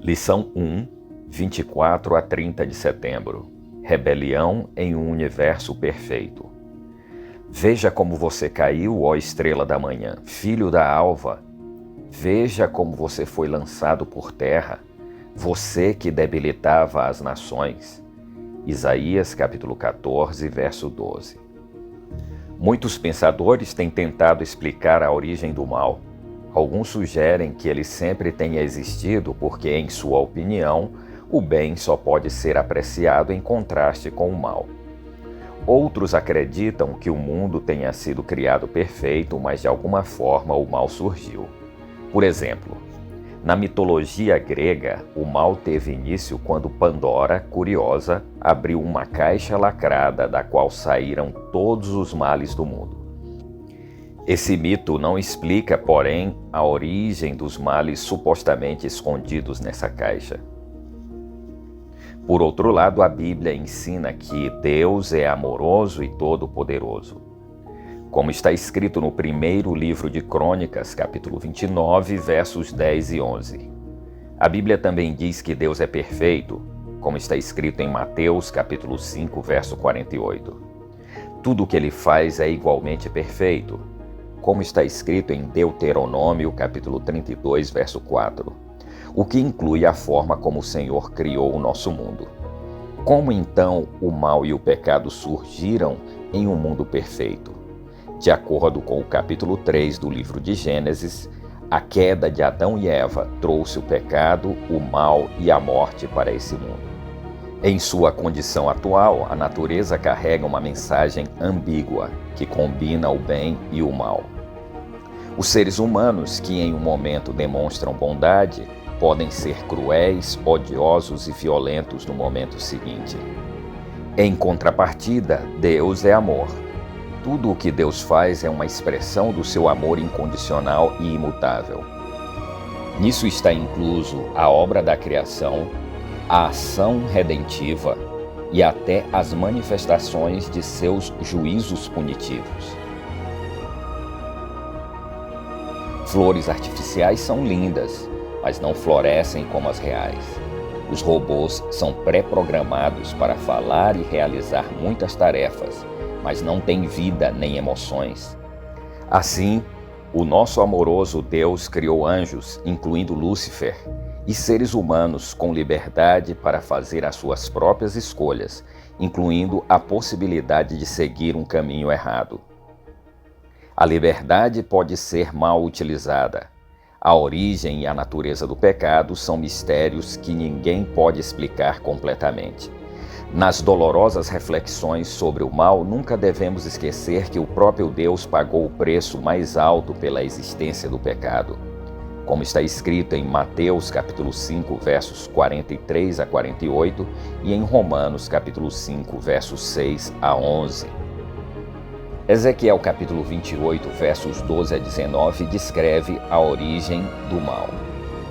Lição 1, 24 a 30 de setembro. Rebelião em um universo perfeito. Veja como você caiu, ó estrela da manhã, filho da alva. Veja como você foi lançado por terra, você que debilitava as nações. Isaías capítulo 14, verso 12. Muitos pensadores têm tentado explicar a origem do mal. Alguns sugerem que ele sempre tenha existido porque, em sua opinião, o bem só pode ser apreciado em contraste com o mal. Outros acreditam que o mundo tenha sido criado perfeito, mas de alguma forma o mal surgiu. Por exemplo, na mitologia grega, o mal teve início quando Pandora, curiosa, abriu uma caixa lacrada da qual saíram todos os males do mundo. Esse mito não explica, porém, a origem dos males supostamente escondidos nessa caixa. Por outro lado, a Bíblia ensina que Deus é amoroso e todo-poderoso. Como está escrito no primeiro livro de Crônicas, capítulo 29, versos 10 e 11. A Bíblia também diz que Deus é perfeito, como está escrito em Mateus, capítulo 5, verso 48. Tudo o que ele faz é igualmente perfeito, como está escrito em Deuteronômio, capítulo 32, verso 4, o que inclui a forma como o Senhor criou o nosso mundo. Como então o mal e o pecado surgiram em um mundo perfeito? De acordo com o capítulo 3 do livro de Gênesis, a queda de Adão e Eva trouxe o pecado, o mal e a morte para esse mundo. Em sua condição atual, a natureza carrega uma mensagem ambígua, que combina o bem e o mal. Os seres humanos que em um momento demonstram bondade, podem ser cruéis, odiosos e violentos no momento seguinte. Em contrapartida, Deus é amor. Tudo o que Deus faz é uma expressão do seu amor incondicional e imutável. Nisso está incluso a obra da criação, a ação redentiva e até as manifestações de seus juízos punitivos. Flores artificiais são lindas, mas não florescem como as reais. Os robôs são pré-programados para falar e realizar muitas tarefas, mas não têm vida nem emoções. Assim, o nosso amoroso Deus criou anjos, incluindo Lúcifer, e seres humanos com liberdade para fazer as suas próprias escolhas, incluindo a possibilidade de seguir um caminho errado. A liberdade pode ser mal utilizada. A origem e a natureza do pecado são mistérios que ninguém pode explicar completamente. Nas dolorosas reflexões sobre o mal, nunca devemos esquecer que o próprio Deus pagou o preço mais alto pela existência do pecado. Como está escrito em Mateus capítulo 5, versos 43 a 48 e em Romanos capítulo 5, versos 6 a 11. Ezequiel capítulo 28, versos 12 a 19 descreve a origem do mal.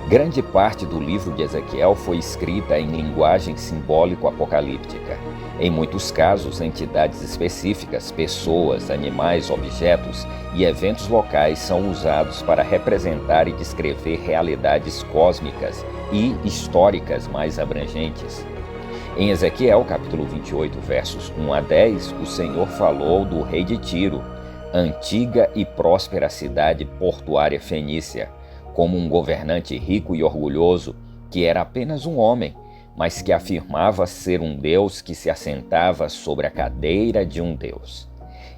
Grande parte do livro de Ezequiel foi escrita em linguagem simbólico-apocalíptica. Em muitos casos, entidades específicas, pessoas, animais, objetos e eventos locais são usados para representar e descrever realidades cósmicas e históricas mais abrangentes. Em Ezequiel, capítulo 28, versos 1 a 10, o Senhor falou do rei de Tiro, antiga e próspera cidade portuária fenícia, como um governante rico e orgulhoso que era apenas um homem, mas que afirmava ser um Deus que se assentava sobre a cadeira de um Deus.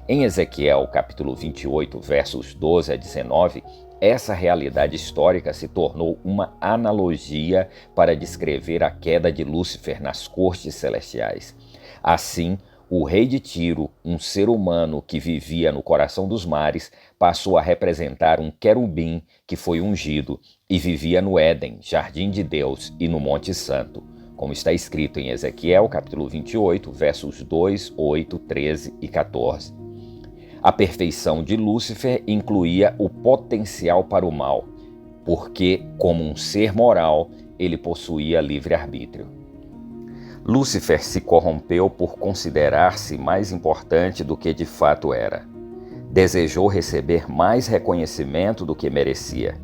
Em Ezequiel, capítulo 28, versos 12 a 19, essa realidade histórica se tornou uma analogia para descrever a queda de Lúcifer nas cortes celestiais. Assim, o rei de Tiro, um ser humano que vivia no coração dos mares, passou a representar um querubim que foi ungido e vivia no Éden, jardim de Deus, e no Monte Santo, como está escrito em Ezequiel, capítulo 28, versos 2, 8, 13 e 14. A perfeição de Lúcifer incluía o potencial para o mal, porque, como um ser moral, ele possuía livre-arbítrio. Lúcifer se corrompeu por considerar-se mais importante do que de fato era. Desejou receber mais reconhecimento do que merecia.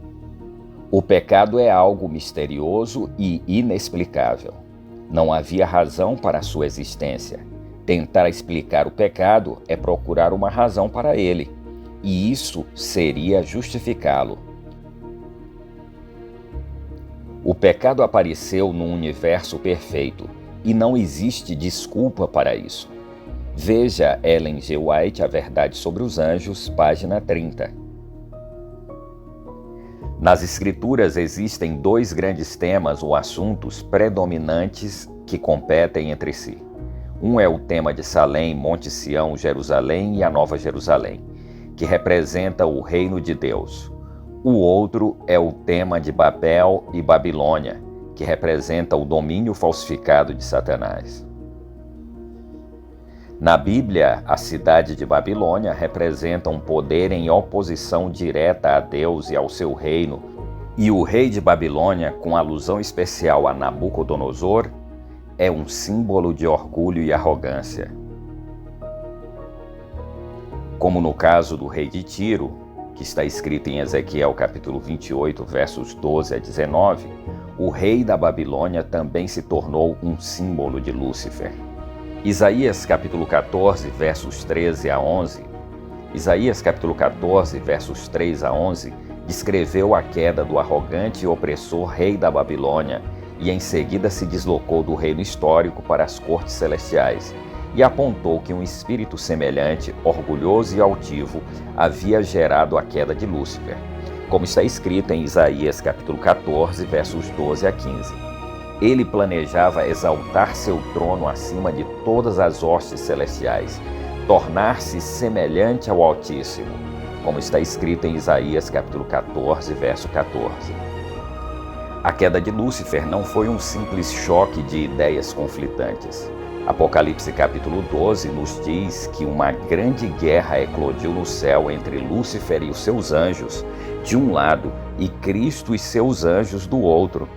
O pecado é algo misterioso e inexplicável. Não havia razão para a sua existência. Tentar explicar o pecado é procurar uma razão para ele, e isso seria justificá-lo. O pecado apareceu num universo perfeito, e não existe desculpa para isso. Veja Ellen G. White, A Verdade sobre os Anjos, página 30. Nas Escrituras existem dois grandes temas ou assuntos predominantes que competem entre si. Um é o tema de Salém, Monte Sião, Jerusalém e a Nova Jerusalém, que representa o reino de Deus. O outro é o tema de Babel e Babilônia, que representa o domínio falsificado de Satanás. Na Bíblia, a cidade de Babilônia representa um poder em oposição direta a Deus e ao seu reino, e o rei de Babilônia, com alusão especial a Nabucodonosor, é um símbolo de orgulho e arrogância. Como no caso do rei de Tiro, que está escrito em Ezequiel capítulo 28, versos 12 a 19, o rei da Babilônia também se tornou um símbolo de Lúcifer. Isaías capítulo 14, versos 13 a 11, Isaías capítulo 14, versos 3 a 11, descreveu a queda do arrogante e opressor rei da Babilônia e em seguida se deslocou do reino histórico para as cortes celestiais e apontou que um espírito semelhante, orgulhoso e altivo, havia gerado a queda de Lúcifer, como está escrito em Isaías capítulo 14, versos 12 a 15. Ele planejava exaltar seu trono acima de todas as hostes celestiais, tornar-se semelhante ao Altíssimo, como está escrito em Isaías capítulo 14, verso 14. A queda de Lúcifer não foi um simples choque de ideias conflitantes. Apocalipse capítulo 12 nos diz que uma grande guerra eclodiu no céu entre Lúcifer e os seus anjos, de um lado, e Cristo e seus anjos do outro.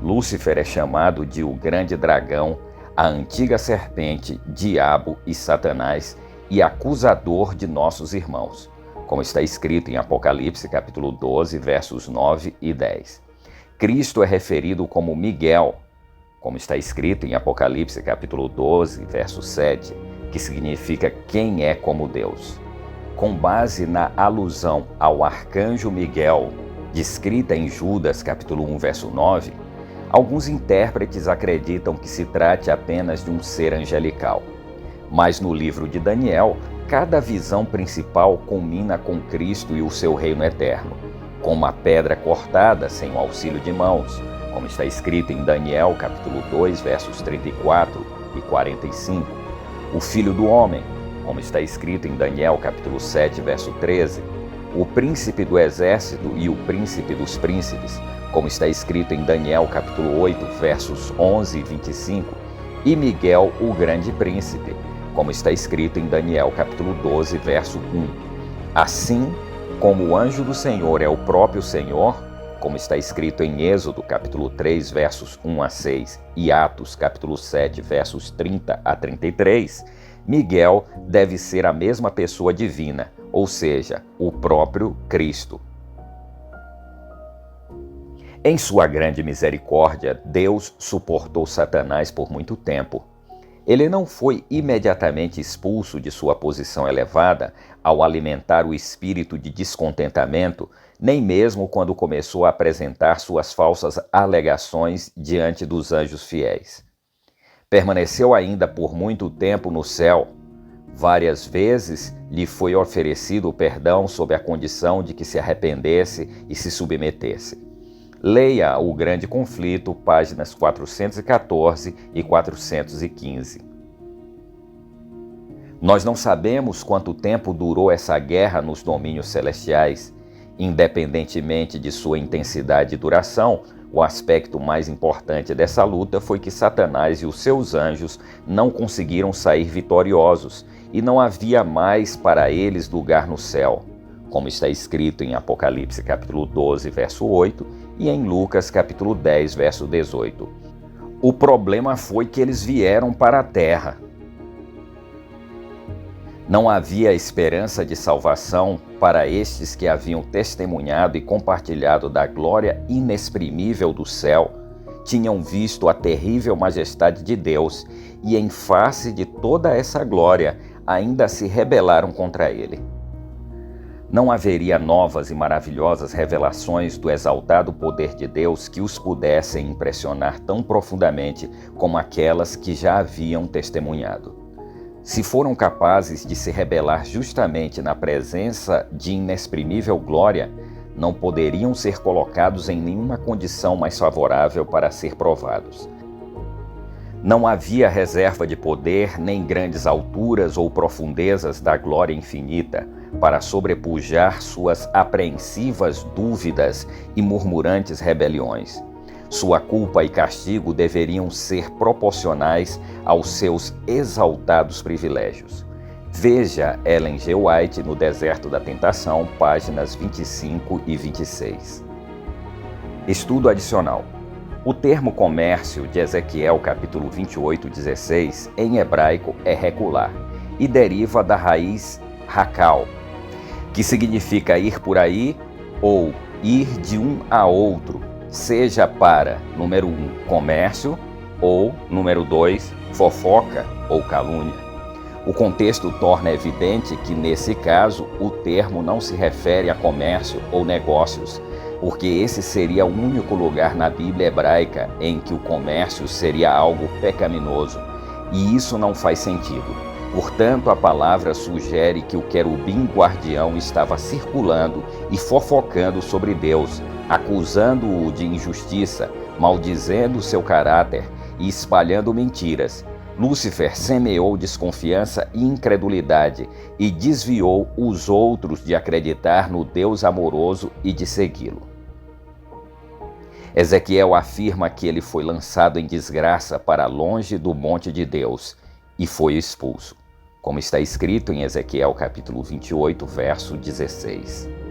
Lúcifer é chamado de o grande dragão, a antiga serpente, diabo e Satanás, e acusador de nossos irmãos, como está escrito em Apocalipse capítulo 12, versos 9 e 10. Cristo é referido como Miguel, como está escrito em Apocalipse capítulo 12, verso 7, que significa quem é como Deus. Com base na alusão ao arcanjo Miguel, descrita em Judas capítulo 1, verso 9, alguns intérpretes acreditam que se trate apenas de um ser angelical. Mas no livro de Daniel, cada visão principal culmina com Cristo e o seu reino eterno, com uma pedra cortada sem o auxílio de mãos, como está escrito em Daniel capítulo 2, versos 34 e 45. O Filho do Homem, como está escrito em Daniel capítulo 7, verso 13. O príncipe do exército e o príncipe dos príncipes, como está escrito em Daniel capítulo 8, versos 11 e 25, e Miguel, o grande príncipe, como está escrito em Daniel capítulo 12, verso 1. Assim como o anjo do Senhor é o próprio Senhor, como está escrito em Êxodo capítulo 3, versos 1 a 6, e Atos capítulo 7, versos 30 a 33, Miguel deve ser a mesma pessoa divina, ou seja, o próprio Cristo. Em sua grande misericórdia, Deus suportou Satanás por muito tempo. Ele não foi imediatamente expulso de sua posição elevada ao alimentar o espírito de descontentamento, nem mesmo quando começou a apresentar suas falsas alegações diante dos anjos fiéis. Permaneceu ainda por muito tempo no céu. Várias vezes lhe foi oferecido o perdão sob a condição de que se arrependesse e se submetesse. Leia O Grande Conflito, páginas 414 e 415. Nós não sabemos quanto tempo durou essa guerra nos domínios celestiais. Independentemente de sua intensidade e duração, o aspecto mais importante dessa luta foi que Satanás e os seus anjos não conseguiram sair vitoriosos e não havia mais para eles lugar no céu, como está escrito em Apocalipse capítulo 12, verso 8, e em Lucas capítulo 10, verso 18. O problema foi que eles vieram para a terra. Não havia esperança de salvação para estes que haviam testemunhado e compartilhado da glória inexprimível do céu, tinham visto a terrível majestade de Deus e, em face de toda essa glória, ainda se rebelaram contra ele. Não haveria novas e maravilhosas revelações do exaltado poder de Deus que os pudessem impressionar tão profundamente como aquelas que já haviam testemunhado. Se foram capazes de se rebelar justamente na presença de inexprimível glória, não poderiam ser colocados em nenhuma condição mais favorável para ser provados. Não havia reserva de poder, nem grandes alturas ou profundezas da glória infinita para sobrepujar suas apreensivas dúvidas e murmurantes rebeliões. Sua culpa e castigo deveriam ser proporcionais aos seus exaltados privilégios. Veja Ellen G. White no Deserto da Tentação, páginas 25 e 26. Estudo adicional. O termo comércio de Ezequiel capítulo 28:16 em hebraico é recular e deriva da raiz rakal, que significa ir por aí ou ir de um a outro, seja para, número 1, comércio, ou, número 2, fofoca ou calúnia. O contexto torna evidente que, nesse caso, o termo não se refere a comércio ou negócios, porque esse seria o único lugar na Bíblia hebraica em que o comércio seria algo pecaminoso, e isso não faz sentido. Portanto, a palavra sugere que o querubim guardião estava circulando e fofocando sobre Deus, acusando-o de injustiça, maldizendo seu caráter e espalhando mentiras. Lúcifer semeou desconfiança e incredulidade e desviou os outros de acreditar no Deus amoroso e de segui-lo. Ezequiel afirma que ele foi lançado em desgraça para longe do monte de Deus e foi expulso, como está escrito em Ezequiel capítulo 28, verso 16.